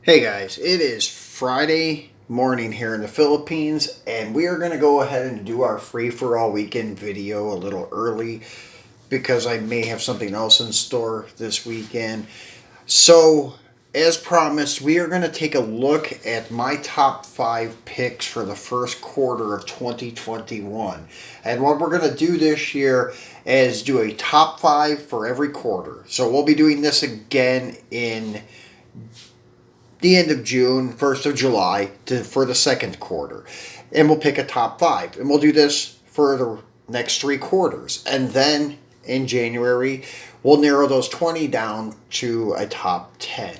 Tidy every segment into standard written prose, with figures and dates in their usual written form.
Hey guys, it is Friday morning here in the Philippines, and we are going to go ahead and do our free for all weekend video a little early because I may have something else in store this weekend. So, as promised, we are going to take a look at my top 5 picks for the first quarter of 2021. And what we're going to do this year is do a top 5 for every quarter. So, we'll be doing this again in the end of June, 1st of July for the second quarter. And we'll pick a top 5. And we'll do this for the next 3 quarters. And then in January, we'll narrow those 20 down to a top 10.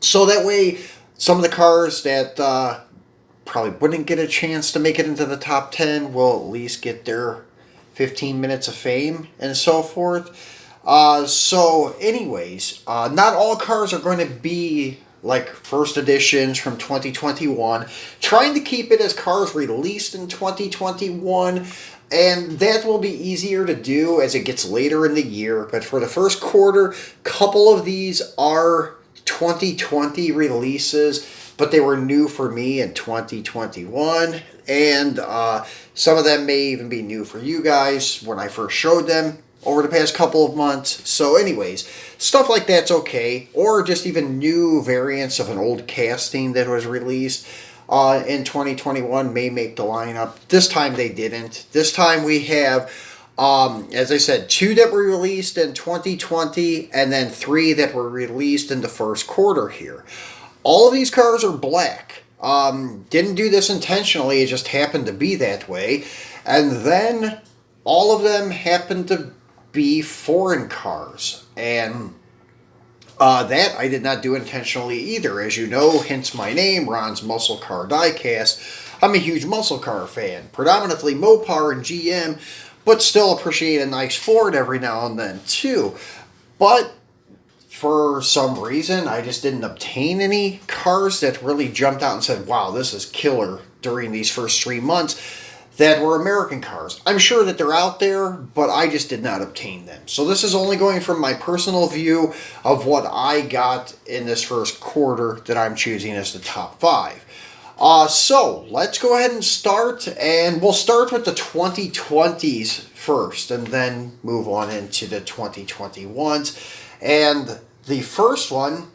So that way, some of the cars that probably wouldn't get a chance to make it into the top 10 will at least get their 15 minutes of fame and so forth. Anyways, not all cars are going to be like first editions from 2021. Trying to keep it as cars released in 2021, and that will be easier to do as it gets later in the year. But for the first quarter, couple of these are 2020 releases, but they were new for me in 2021, and some of them may even be new for you guys when I first showed them over the past couple of months. So anyways, stuff like that's okay, or just even new variants of an old casting that was released in 2021 may make the lineup. This time they didn't. This time we have, as I said, 2 that were released in 2020 and then 3 that were released in the first quarter here. All of these cars are black. Didn't do this intentionally, it just happened to be that way. And then all of them happened to be foreign cars, and that I did not do intentionally either. As you know, hence my name, Ron's Muscle Car Diecast. I'm a huge muscle car fan, predominantly Mopar and GM, but still appreciate a nice Ford every now and then too. But for some reason, I just didn't obtain any cars that really jumped out and said, wow, this is killer during these first 3 months, that were American cars. I'm sure that they're out there, but I just did not obtain them. So this is only going from my personal view of what I got in this first quarter that I'm choosing as the top 5. So let's go ahead and start, and we'll start with the 2020s first, and then move on into the 2021s. And the first one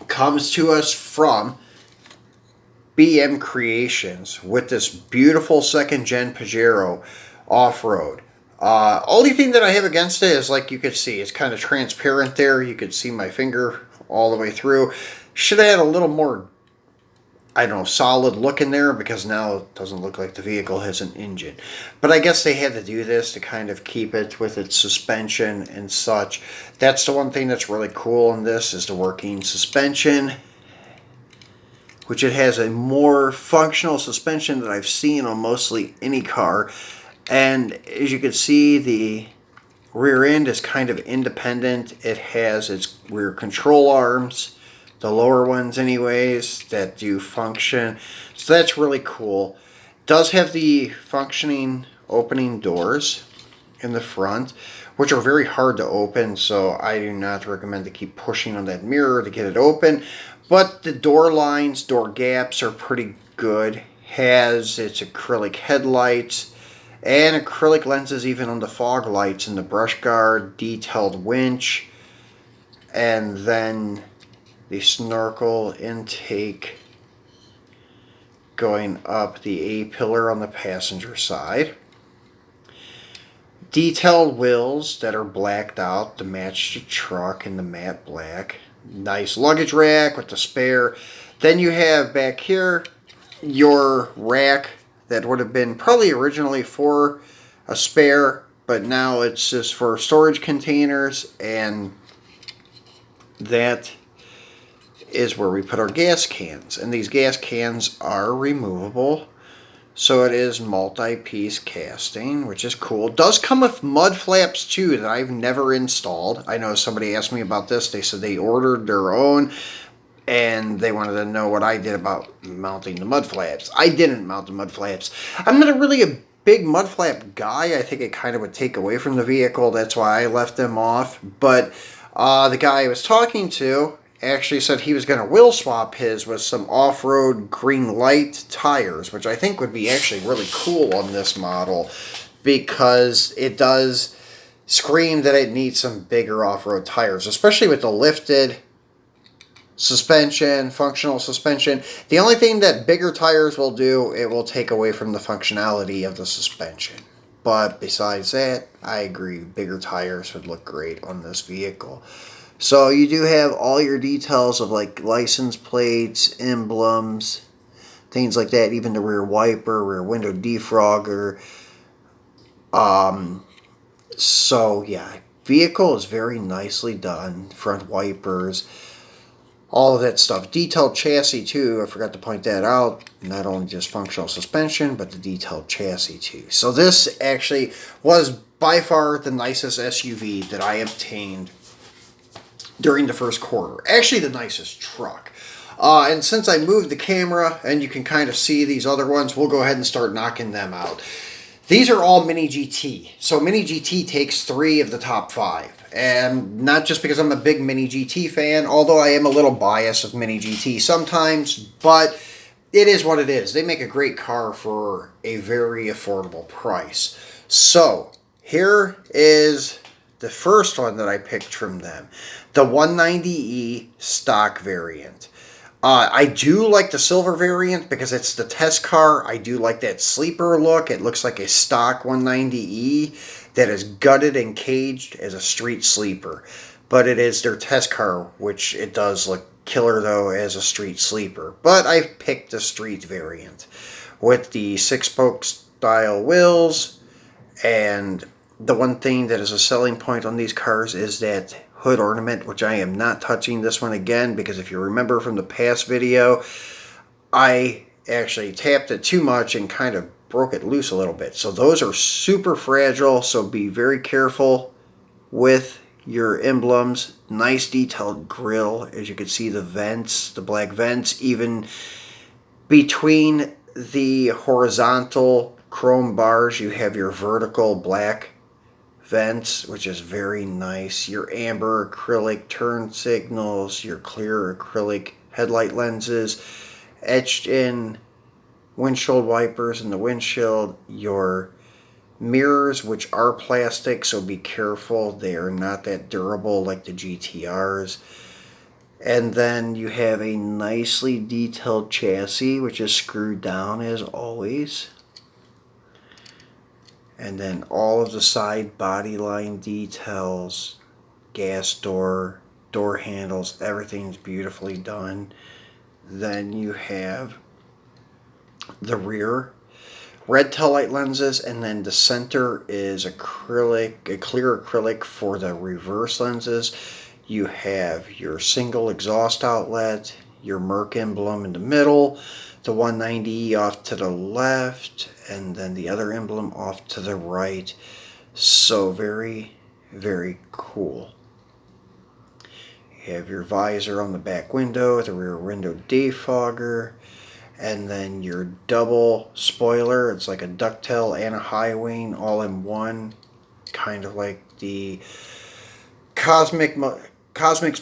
comes to us from BM Creations with this beautiful second-gen Pagero off-road. Only thing that I have against it is, like you could see, it's kind of transparent there. You could see my finger all the way through. Should have had a little more, I don't know, solid look in there, because now it doesn't look like the vehicle has an engine. But I guess they had to do this to kind of keep it with its suspension and such. That's the one thing that's really cool in this, is the working suspension, which it has a more functional suspension that I've seen on mostly any car. And as you can see, the rear end is kind of independent. It has its rear control arms, the lower ones anyways, that do function. So that's really cool. It does have the functioning opening doors in the front, which are very hard to open, so I do not recommend to keep pushing on that mirror to get it open. But the door lines, door gaps are pretty good. Has its acrylic headlights and acrylic lenses even on the fog lights and the brush guard, detailed winch, and then the snorkel intake going up the A-pillar on the passenger side. Detailed wheels that are blacked out to match the truck in the matte black. Nice luggage rack with the spare. Then you have back here your rack that would have been probably originally for a spare, but now it's just for storage containers, and that is where we put our gas cans. And these gas cans are removable, so it is multi-piece casting, which is cool. It does come with mud flaps too that I've never installed. I know somebody asked me about this. They said they ordered their own, and they wanted to know what I did about mounting the mud flaps. I didn't mount the mud flaps. I'm not really a big mud flap guy. I think it kind of would take away from the vehicle. That's why I left them off. But the guy I was talking to actually said he was going to wheel swap his with some off-road green light tires, which I think would be actually really cool on this model because it does scream that it needs some bigger off-road tires, especially with the lifted suspension, functional suspension. The only thing that bigger tires will do, it will take away from the functionality of the suspension. But besides that, I agree, bigger tires would look great on this vehicle. So you do have all your details of like license plates, emblems, things like that, even the rear wiper, rear window defrogger. So yeah, vehicle is very nicely done. Front wipers, all of that stuff. Detailed chassis too, I forgot to point that out. Not only just functional suspension, but the detailed chassis too. So this actually was by far the nicest SUV that I obtained during the first quarter. Actually the nicest truck. And since I moved the camera and you can kind of see these other ones, we'll go ahead and start knocking them out. These are all Mini GT. So Mini GT takes 3 of the top 5. And not just because I'm a big Mini GT fan, although I am a little biased of Mini GT sometimes, but it is what it is. They make a great car for a very affordable price. So here is the first one that I picked from them. The 190e stock variant. I do like the silver variant because it's the test car. I do like that sleeper look. It looks like a stock 190e that is gutted and caged as a street sleeper. But it is their test car, which it does look killer though as a street sleeper. But I picked the street variant with the 6-spoke style wheels. And the one thing that is a selling point on these cars is that hood ornament, which I am not touching this one again because if you remember from the past video, I actually tapped it too much and kind of broke it loose a little bit. So those are super fragile, so be very careful with your emblems. Nice detailed grille, as you can see the vents, the black vents, even between the horizontal chrome bars you have your vertical black vents, which is very nice. Your amber acrylic turn signals, your clear acrylic headlight lenses, etched in windshield wipers in the windshield, your mirrors, which are plastic, so be careful. They are not that durable like the GTRs. And then you have a nicely detailed chassis, which is screwed down as always. And then all of the side body line details, gas door, door handles, everything's beautifully done. Then you have the rear red taillight lenses, and then the center is acrylic, a clear acrylic for the reverse lenses. You have your single exhaust outlet, your Merc emblem in the middle, the 190 off to the left, and then the other emblem off to the right. So very, very cool. You have your visor on the back window, the rear window defogger, and then your double spoiler. It's like a ducktail and a high wing all in one, kind of like the Cosmics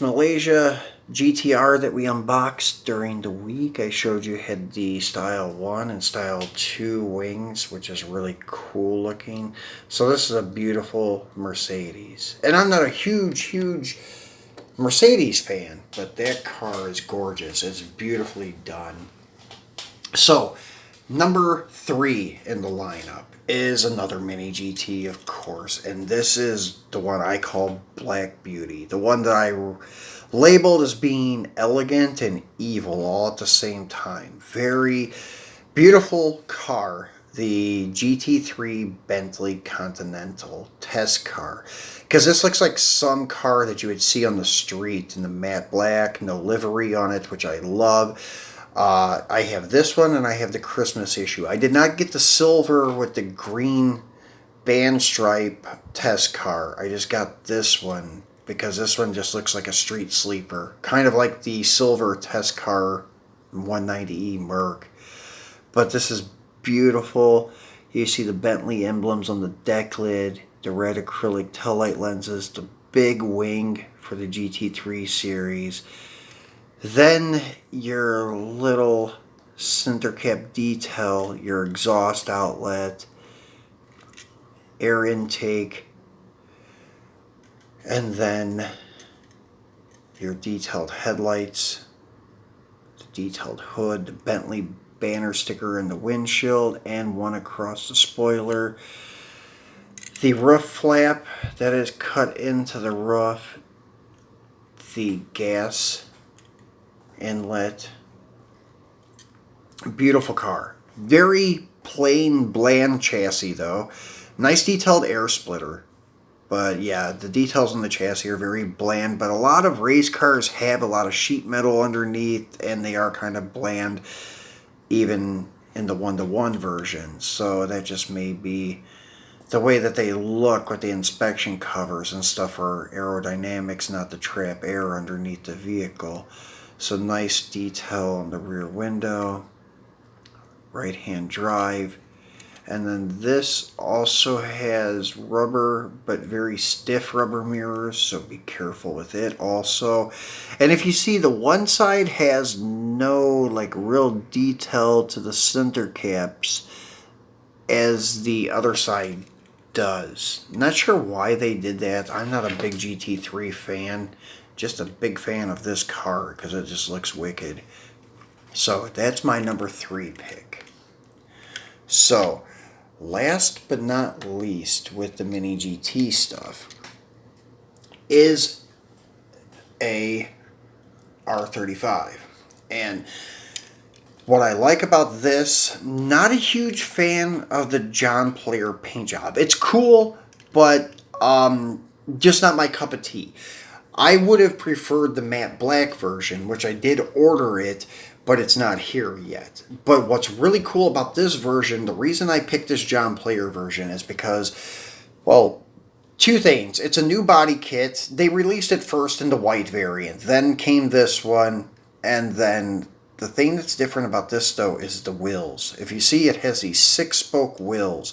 Malaysia GTR that we unboxed during the week. I showed you had the Style 1 and Style 2 wings, which is really cool looking. So this is a beautiful Mercedes. And I'm not a huge Mercedes fan, but that car is gorgeous. It's beautifully done. So, number 3 in the lineup is another Mini GT, of course, and this is the one I call Black Beauty. The one that I labeled as being elegant and evil all at the same time. Very beautiful car. The GT3 Bentley Continental test car. Because this looks like some car that you would see on the street in the matte black, no livery on it, which I love. I have this one and I have the Christmas issue. I did not get the silver with the green band stripe test car. I just got this one because this one just looks like a street sleeper. Kind of like the silver test car 190e Merc. But this is beautiful. You see the Bentley emblems on the deck lid, the red acrylic taillight lenses, the big wing for the GT3 series. Then your little center cap detail, your exhaust outlet, air intake, and then your detailed headlights, the detailed hood, the Bentley banner sticker in the windshield, and one across the spoiler. The roof flap that is cut into the roof, the gas inlet. Beautiful car. Very plain, bland chassis though. Nice detailed air splitter. But yeah, the details on the chassis are very bland, but a lot of race cars have a lot of sheet metal underneath, and they are kind of bland even in the 1-to-1 version. So that just may be the way that they look with the inspection covers and stuff are aerodynamics, not to trap air underneath the vehicle. So nice detail on the rear window, right hand drive. And then this also has rubber, but very stiff rubber mirrors, so be careful with it also. And if you see, the one side has no like real detail to the center caps as the other side does. Not sure why they did that. I'm not a big GT3 fan, just a big fan of this car because it just looks wicked. So that's my number 3 pick. So last but not least with the Mini GT stuff is a R35. And what I like about this, not a huge fan of the John Player paint job. It's cool, but just not my cup of tea. I would have preferred the matte black version, which I did order it, but it's not here yet. But what's really cool about this version, the reason I picked this John Player version is because, well, 2 things. It's a new body kit. They released it first in the white variant. Then came this one, and then the thing that's different about this, though, is the wheels. If you see, it has these 6-spoke wheels,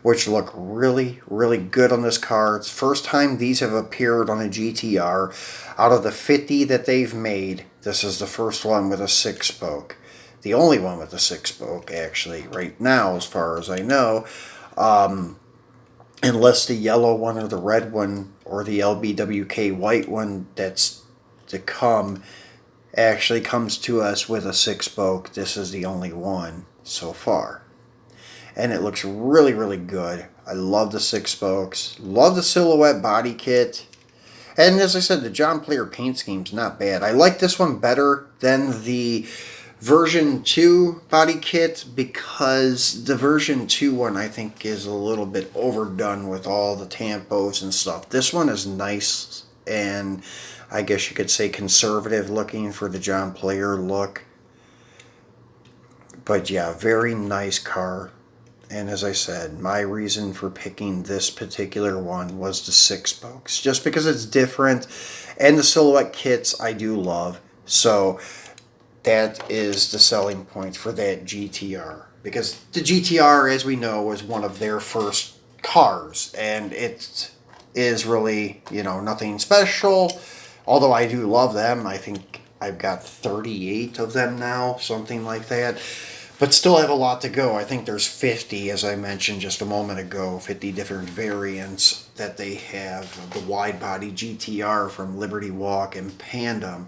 which look really, really good on this car. It's the first time these have appeared on a GTR. Out of the 50 that they've made, this is the first one with a 6-spoke. The only one with a 6-spoke, actually, right now, as far as I know. Unless the yellow one or the red one or the LBWK white one that's to come actually comes to us with a 6-spoke. This is the only one so far. And it looks really, really good. I love the 6 spokes. Love the silhouette body kit. And as I said, the John Player paint scheme's not bad. I like this one better than the version 2 body kit because the version 2 one I think is a little bit overdone with all the tampos and stuff. This one is nice and I guess you could say conservative looking for the John Player look. But yeah, very nice car. And as I said, my reason for picking this particular one was the 6 spokes. Just because it's different. And the silhouette kits I do love. So that is the selling point for that GTR. Because the GTR, as we know, was one of their first cars. And it is really, you know, nothing special. Although I do love them. I think I've got 38 of them now. Something like that. But still have a lot to go. I think there's 50, as I mentioned just a moment ago, 50 different variants that they have. The wide body GTR from Liberty Walk and Pandem.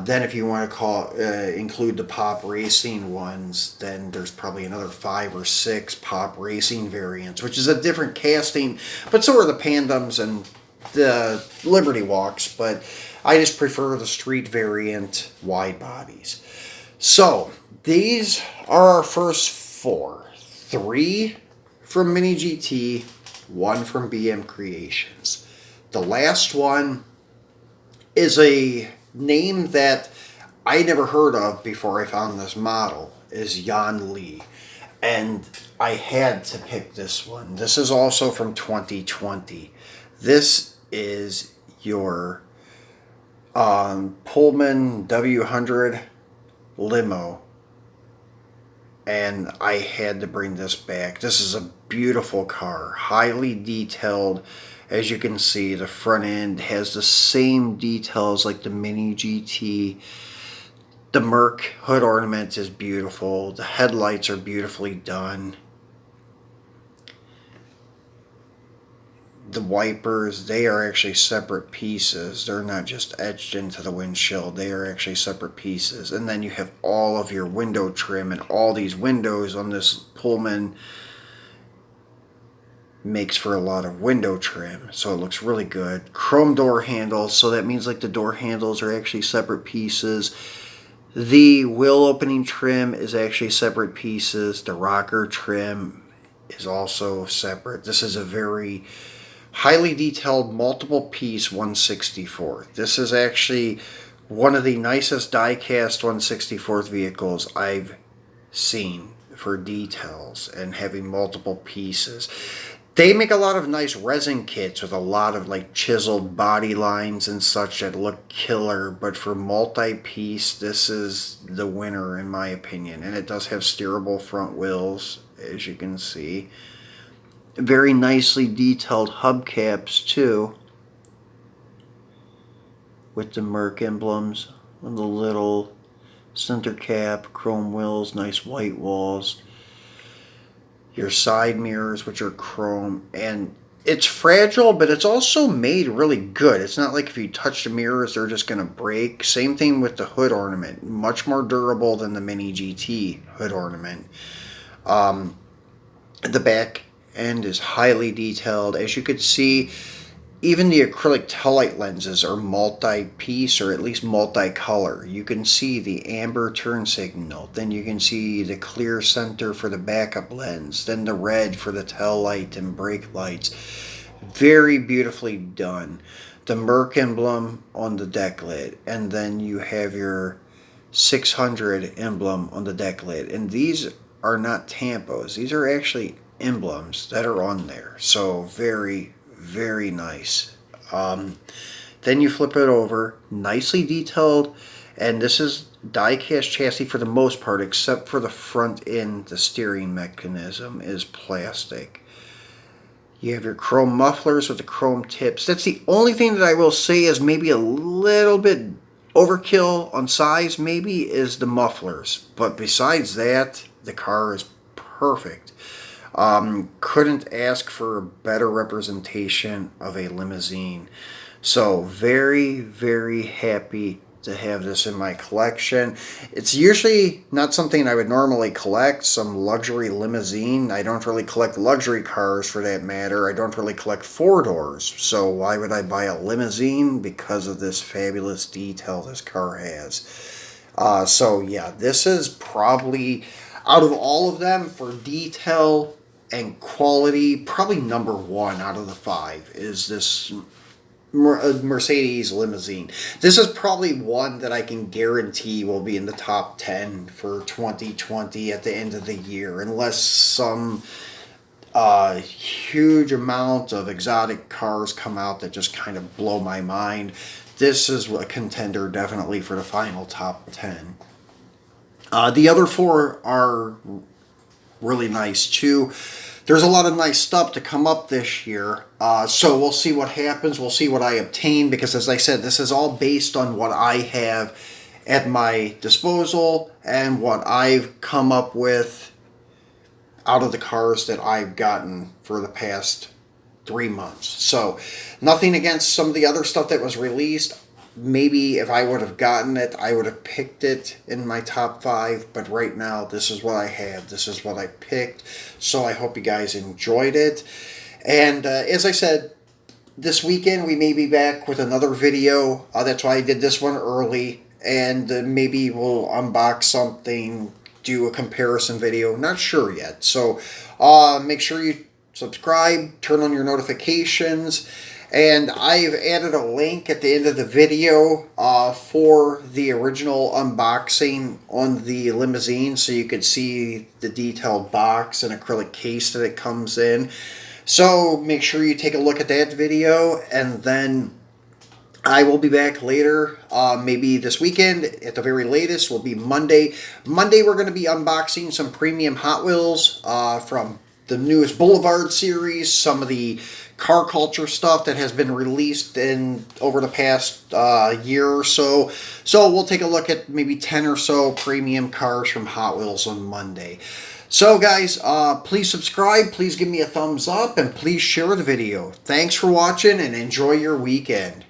Then if you want to include the pop racing ones, then there's probably another 5 or 6 pop racing variants, which is a different casting, but so are the Pandems and the Liberty Walks, but I just prefer the street variant wide bodies. So these are our first 4. 3 from Mini GT, 1 from BM Creations. The last one is a name that I never heard of before I found this model, is Yuanli. And I had to pick this one. This is also from 2020. This is your Pullman W100 limo. And I had to bring this back. This is a beautiful car, highly detailed. As you can see, the front end has the same details like the Mini GT. The Merc hood ornament is beautiful. The headlights are beautifully done. The wipers, they are actually separate pieces. They're not just etched into the windshield. They are actually separate pieces. And then you have all of your window trim, and all these windows on this Pullman makes for a lot of window trim, so it looks really good. Chrome door handles, so that means like the door handles are actually separate pieces. The wheel opening trim is actually separate pieces. The rocker trim is also separate. This is a very highly detailed multiple piece 164. This is actually one of the nicest die-cast 164th vehicles I've seen for details and having multiple pieces. They make a lot of nice resin kits with a lot of like chiseled body lines and such that look killer, but for multi-piece, this is the winner in my opinion. And it does have steerable front wheels, as you can see. Very nicely detailed hubcaps too, with the Merc emblems on the little center cap, chrome wheels, nice white walls. Your side mirrors, which are chrome, and it's fragile, but it's also made really good. It's not like if you touch the mirrors, they're just going to break. Same thing with the hood ornament. Much more durable than the Mini GT hood ornament. The back end is highly detailed. As you could see, even the acrylic taillight lenses are multi-piece or at least multicolor. You can see the amber turn signal, then you can see the clear center for the backup lens, then the red for the tail light and brake lights. Very beautifully done. The Merc emblem on the deck lid, and then you have your 600 emblem on the deck lid. And these are not tampos. These are actually emblems that are on there. So very, very nice. Then you flip it over, nicely detailed, and this is die-cast chassis for the most part, except for the front end. The steering mechanism is plastic. You have your chrome mufflers with the chrome tips. That's the only thing that I will say is maybe a little bit overkill on size, maybe, is the mufflers. But besides that, the car is perfect. Couldn't ask for a better representation of a limousine. So very, very happy to have this in my collection. It's usually not something I would normally collect, some luxury limousine. I don't really collect luxury cars for that matter. I don't really collect four-doors. So why would I buy a limousine? Because of this fabulous detail this car has. So yeah, this is probably, out of all of them, for detail and quality, probably number one out of the 5 is this Mercedes limousine. This is probably one that I can guarantee will be in the top 10 for 2020 at the end of the year, unless some huge amount of exotic cars come out that just kind of blow my mind. This is a contender definitely for the final top 10. The other 4 are really nice too. There's a lot of nice stuff to come up this year, so we'll see what happens. We'll see what I obtain, because as I said, this is all based on what I have at my disposal and what I've come up with out of the cars that I've gotten for the past 3 months. So nothing against some of the other stuff that was released. Maybe if I would have gotten it, I would have picked it in my top 5. But right now, this is what I have. This is what I picked. So I hope you guys enjoyed it. And as I said, this weekend we may be back with another video. That's why I did this one early. And maybe we'll unbox something, do a comparison video. Not sure yet. So make sure you subscribe, turn on your notifications. And I've added a link at the end of the video for the original unboxing on the limousine, so you can see the detailed box and acrylic case that it comes in. So make sure you take a look at that video, and then I will be back later, maybe this weekend. At the very latest will be Monday. Monday we're going to be unboxing some premium Hot Wheels from the newest Boulevard series, some of the car culture stuff that has been released in over the past year or so. So we'll take a look at maybe 10 or so premium cars from Hot Wheels on Monday. So guys, please subscribe, please give me a thumbs up, and please share the video. Thanks for watching and enjoy your weekend.